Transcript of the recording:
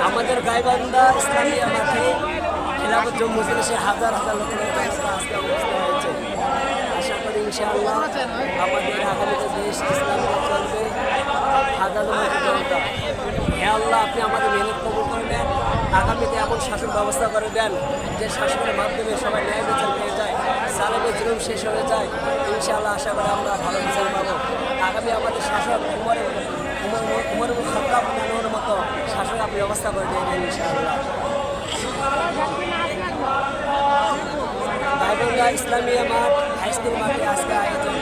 আমাদের গাইবান্ধা ইসলামিয়া মাঠে খেলাফত মজলিসে হাজার হাজার লোকের ব্যবস্থা আজকে অবস্থা হয়েছে। আশা করি ইনশাআল্লাহ আমাদের আগামীতে দেশ ইসলামে চলবে হাজার জনতা। হে আল্লাহ, আপনি আমাদের মেহনত কবুল করে দেন। আগামীতে এমন শাসন ব্যবস্থা করে দেন যে শাসনের মাধ্যমে সবাই ন্যায় বিচার পেয়ে যায়, সালেমের জুলুম শেষ হয়ে যায়। ইনশাআল্লাহ আশা করি আমরা ভালো বিচার পাবো। আগামী আমাদের শাসক উমর খাত্তাব নানুর মতো শাসক আপনি ব্যবস্থা করে দেবেন ইনশাআল্লাহ। গাইবান্ধা ইসলামিয়া মাঠ হাই স্কুল মাঠে আজকে আয়োজন।